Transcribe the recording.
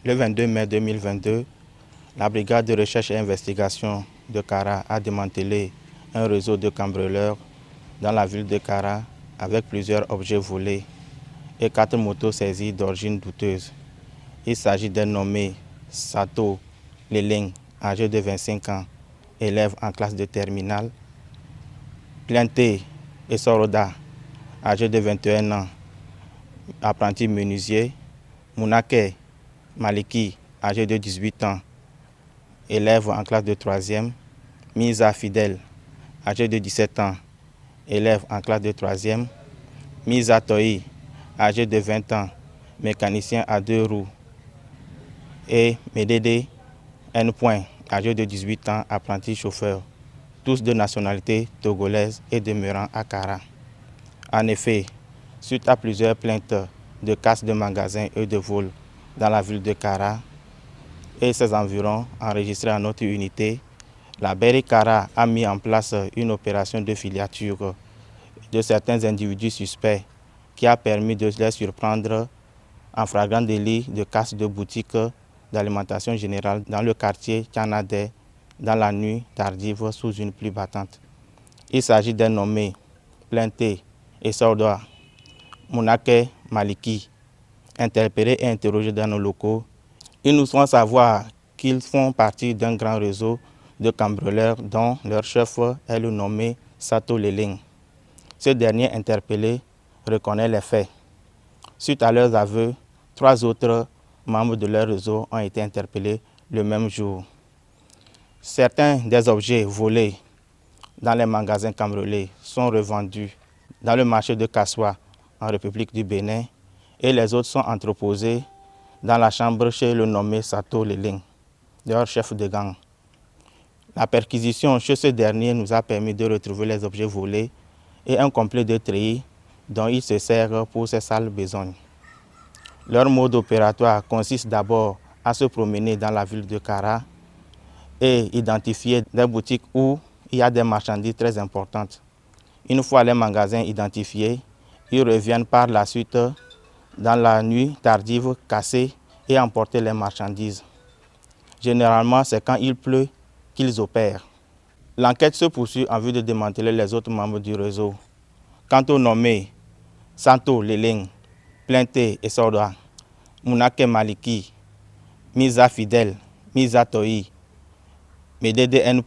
Le 22 mai 2022, la brigade de recherche et investigation de Kara a démantelé un réseau de cambrioleurs dans la ville de Kara avec plusieurs objets volés et 4 motos saisies d'origine douteuse. Il s'agit d'un nommé Sato Leleng, âgé de 25 ans, élève en classe de terminale, Planté et Soroda, âgé de 21 ans, apprenti menuisier, Munake Maliki, âgé de 18 ans, élève en classe de 3e, Misa Fidel, âgé de 17 ans, élève en classe de 3e, Misa Toi, âgé de 20 ans, mécanicien à 2 roues, et Medede N. âgé de 18 ans, apprenti chauffeur, tous de nationalité togolaise et demeurant à Kara. En effet, suite à plusieurs plaintes de casse de magasins et de vols dans la ville de Kara et ses environs enregistrés en notre unité, la BRI Kara a mis en place une opération de filature de certains individus suspects qui a permis de les surprendre en flagrant délit de casse de boutiques d'alimentation générale dans le quartier Tchanadé dans la nuit tardive sous une pluie battante. Il s'agit d'un nommé Planté et Sordoa Munake Maliki, interpellés et interrogés dans nos locaux. Ils nous font savoir qu'ils font partie d'un grand réseau de cambrioleurs dont leur chef est le nommé Sato Leleng. Ce dernier interpellé reconnaît les faits. Suite à leurs aveux, 3 autres membres de leur réseau ont été interpellés le même jour. Certains des objets volés dans les magasins cambriolés sont revendus dans le marché de Kassoua en République du Bénin et les autres sont entreposés dans la chambre chez le nommé Sato Leleng, leur chef de gang. La perquisition chez ce dernier nous a permis de retrouver les objets volés et un complet de treillis dont il se sert pour ses sales besognes. Leur mode opératoire consiste d'abord à se promener dans la ville de Kara et identifier des boutiques où il y a des marchandises très importantes. Une fois les magasins identifiés, ils reviennent par la suite dans la nuit tardive casser et emporter les marchandises. Généralement, c'est quand il pleut qu'ils opèrent. L'enquête se poursuit en vue de démanteler les autres membres du réseau. Quant aux nommés Sato Leleng, Planté et Sordoa, Munake Maliki, Misa Fidel, Misa Toi, Medede N.